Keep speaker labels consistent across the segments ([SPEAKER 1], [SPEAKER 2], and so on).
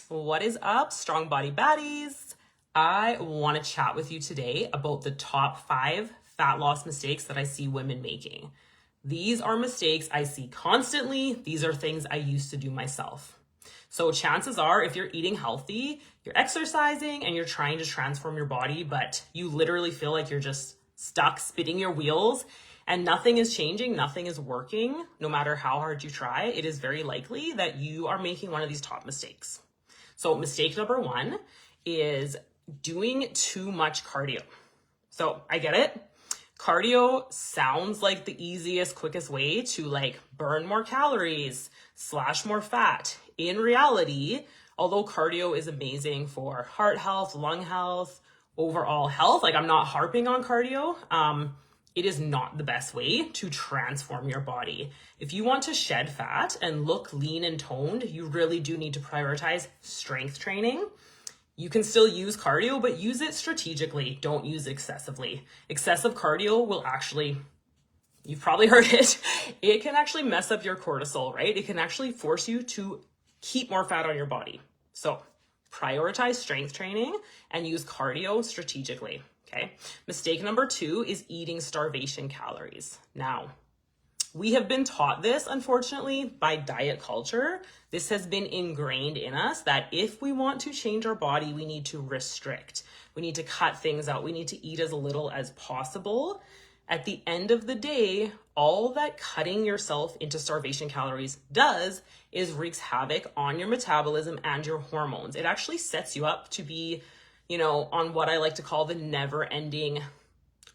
[SPEAKER 1] What is up, strong body baddies? I want to chat with you today about the top 5 fat loss mistakes that I see women making. These are mistakes I see constantly. These are things I used to do myself. So chances are, if you're eating healthy, you're exercising and you're trying to transform your body, but you literally feel like you're just stuck spinning your wheels and nothing is changing, nothing is working, no matter how hard you try, it is very likely that you are making one of these top mistakes. So mistake number 1 is doing too much cardio. So I get it. Cardio sounds like the easiest, quickest way to burn more calories, slash more fat. In reality, although cardio is amazing for heart health, lung health, overall health, I'm not harping on cardio, it is not the best way to transform your body. If you want to shed fat and look lean and toned, you really do need to prioritize strength training. You can still use cardio, but use it strategically. Don't use it excessively. Excessive cardio will actually, you've probably heard it, it can actually mess up your cortisol, right? It can actually force you to keep more fat on your body. So prioritize strength training and use cardio strategically. Okay. Mistake number 2 is eating starvation calories. Now, we have been taught this, unfortunately, by diet culture. This has been ingrained in us that if we want to change our body, we need to restrict. We need to cut things out. We need to eat as little as possible. At the end of the day, all that cutting yourself into starvation calories does is wreaks havoc on your metabolism and your hormones. It actually sets you up to be on what I like to call the never-ending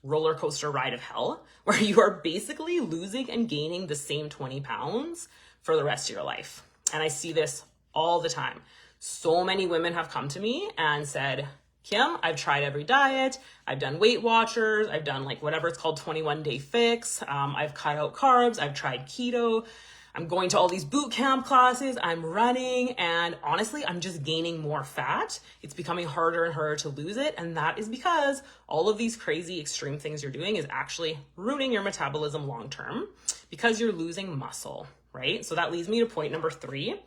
[SPEAKER 1] roller coaster ride of hell, where you are basically losing and gaining the same 20 pounds for the rest of your life. And I see this all the time. So many women have come to me and said, Kim, I've tried every diet. I've done Weight Watchers. I've done whatever it's called, 21-day fix. I've cut out carbs. I've tried keto. I'm going to all these boot camp classes, I'm running, and honestly, I'm just gaining more fat. It's becoming harder and harder to lose it, and that is because all of these crazy extreme things you're doing is actually ruining your metabolism long-term because you're losing muscle, right? So that leads me to point number 3.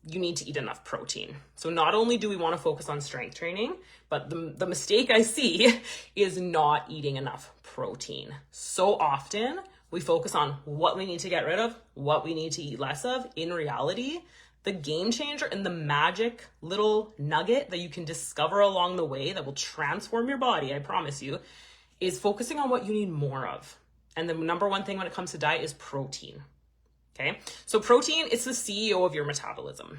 [SPEAKER 1] You need to eat enough protein. So not only do we want to focus on strength training, but the mistake I see is not eating enough protein. So often, we focus on what we need to get rid of, what we need to eat less of. In reality, the game changer and the magic little nugget that you can discover along the way that will transform your body, I promise you, is focusing on what you need more of. And the number 1 thing when it comes to diet is protein. Okay? So protein, it's the CEO of your metabolism.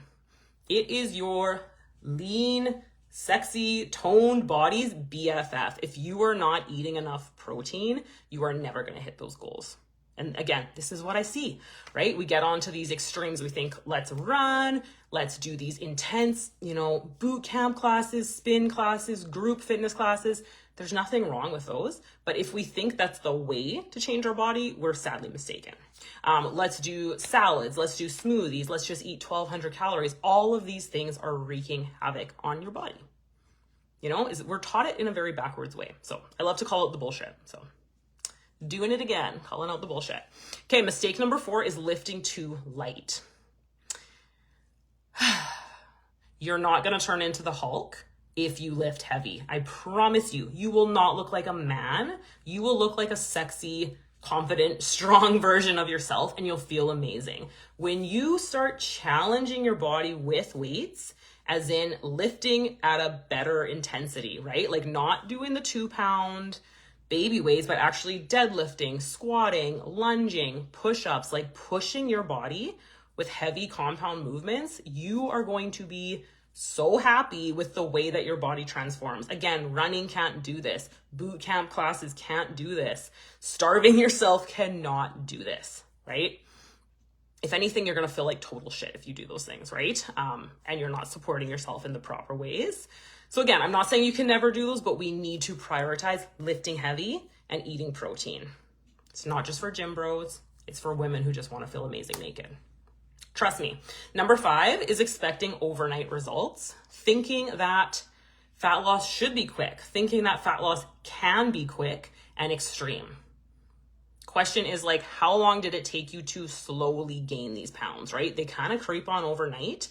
[SPEAKER 1] It is your lean, sexy, toned body's BFF. If you are not eating enough protein, you are never going to hit those goals. And again, this is what I see, right? We get onto these extremes. We think, let's run, let's do these intense, boot camp classes, spin classes, group fitness classes. There's nothing wrong with those. But if we think that's the way to change our body, we're sadly mistaken. Let's do salads, let's do smoothies, let's just eat 1,200 calories. All of these things are wreaking havoc on your body. We're taught it in a very backwards way. So I love to call it the bullshit. So doing it again, calling out the bullshit. Okay, mistake number 4 is lifting too light. You're not going to turn into the Hulk if you lift heavy. I promise you, you will not look like a man. You will look like a sexy, confident, strong version of yourself, and you'll feel amazing. When you start challenging your body with weights, as in lifting at a better intensity, right? Not doing the 2-pound baby weights, but actually deadlifting, squatting, lunging, push-ups, pushing your body with heavy compound movements, you are going to be so happy with the way that your body transforms. Again, running can't do this. Boot camp classes can't do this. Starving yourself cannot do this, right? If anything, you're going to feel like total shit if you do those things, right? And you're not supporting yourself in the proper ways. So again, I'm not saying you can never do those, but we need to prioritize lifting heavy and eating protein. It's not just for gym bros. It's for women who just want to feel amazing naked. Trust me. Number 5 is expecting overnight results, thinking that fat loss should be quick, thinking that fat loss can be quick and extreme. Question is how long did it take you to slowly gain these pounds, right? They kind of creep on overnight.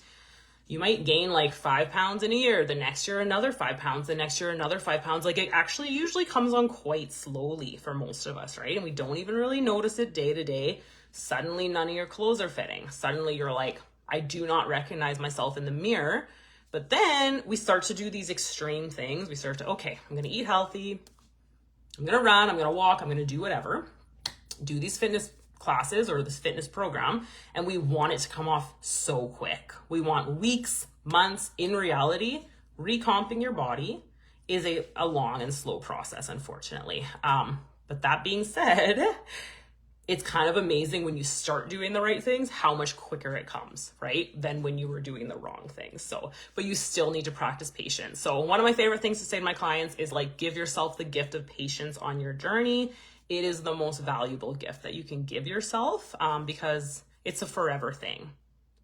[SPEAKER 1] You might gain like 5 pounds in a year, the next year another 5 pounds, the next year another 5 pounds. Like, it actually usually comes on quite slowly for most of us, right? And we don't even really notice it day to day. Suddenly none of your clothes are fitting. Suddenly you're like, I do not recognize myself in the mirror. But then we start to do these extreme things. We start to, okay, I'm gonna eat healthy, I'm gonna run, I'm gonna walk, I'm gonna do whatever, do these fitness classes or this fitness program, and we want it to come off so quick. We want weeks, months. In reality, recomping your body is a long and slow process, unfortunately. But that being said, it's kind of amazing when you start doing the right things, how much quicker it comes, right? Than when you were doing the wrong things. So, but you still need to practice patience. So one of my favorite things to say to my clients is like, give yourself the gift of patience on your journey. It is the most valuable gift that you can give yourself, because it's a forever thing,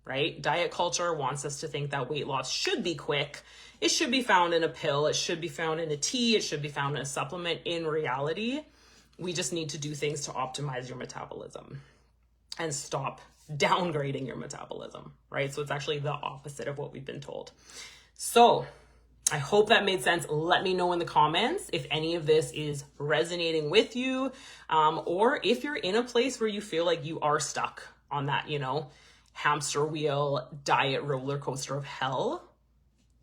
[SPEAKER 1] right? Diet culture wants us to think that weight loss should be quick. It should be found in a pill. It should be found in a tea. It should be found in a supplement. In reality, we just need to do things to optimize your metabolism and stop downgrading your metabolism, right? So it's actually the opposite of what we've been told. So I hope that made sense. Let me know in the comments if any of this is resonating with you, or if you're in a place where you feel like you are stuck on that, hamster wheel diet roller coaster of hell.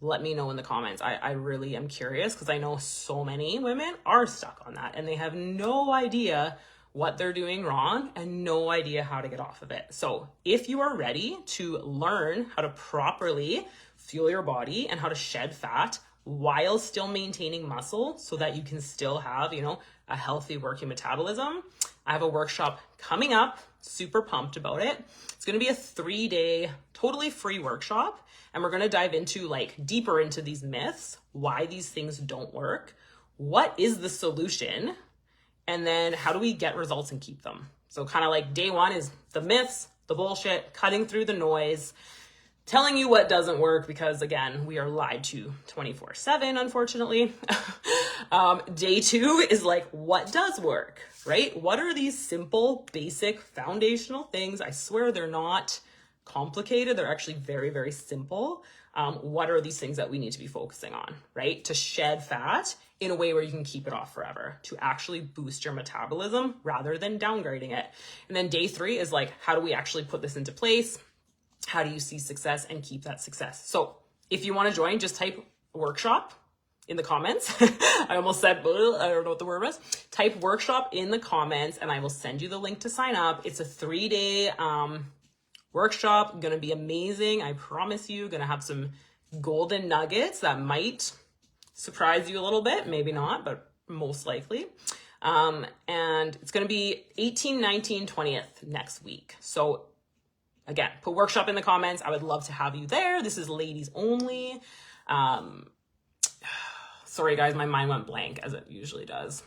[SPEAKER 1] Let me know in the comments. I really am curious, because I know so many women are stuck on that and they have no idea what they're doing wrong and no idea how to get off of it. So if you are ready to learn how to properly fuel your body and how to shed fat while still maintaining muscle so that you can still have, a healthy working metabolism, I have a workshop coming up. Super pumped about it. It's going to be a 3-day, totally free workshop. And we're going to dive into deeper into these myths, why these things don't work, what is the solution, and then how do we get results and keep them. So kind of like day one is the myths, the bullshit, cutting through the noise, telling you what doesn't work, because again, we are lied to 24/7, unfortunately. Day two is what does work, right? What are these simple, basic, foundational things? I swear they're not complicated. They're actually very, very simple. What are these things that we need to be focusing on, right? To shed fat in a way where you can keep it off forever, to actually boost your metabolism rather than downgrading it. And then day three is how do we actually put this into place? How do you see success and keep that success? So if you want to join, just type workshop in the comments. I almost said, I don't know what the word was. Type workshop in the comments and I will send you the link to sign up. It's a 3-day workshop, gonna be amazing. I promise you, gonna have some golden nuggets that might surprise you a little bit, maybe not, but most likely. And it's gonna be 18, 19, 20th next week. So again, put workshop in the comments. I would love to have you there. This is ladies only. Sorry guys, my mind went blank as it usually does.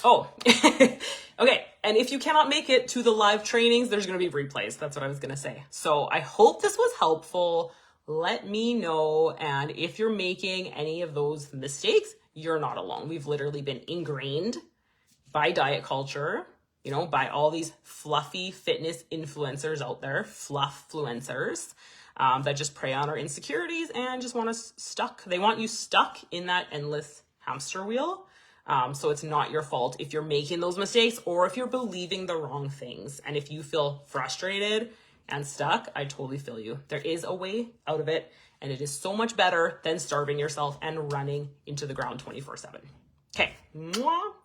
[SPEAKER 1] Oh, okay. And if you cannot make it to the live trainings, there's going to be replays. That's what I was going to say. So I hope this was helpful. Let me know. And if you're making any of those mistakes, you're not alone. We've literally been ingrained by diet culture, by all these fluffy fitness influencers out there, fluffluencers, that just prey on our insecurities and just want us stuck. They want you stuck in that endless hamster wheel. So it's not your fault if you're making those mistakes or if you're believing the wrong things. And if you feel frustrated and stuck, I totally feel you. There is a way out of it, and it is so much better than starving yourself and running into the ground 24/7. Okay,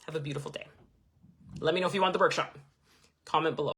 [SPEAKER 1] have a beautiful day. Let me know if you want the workshop. Comment below.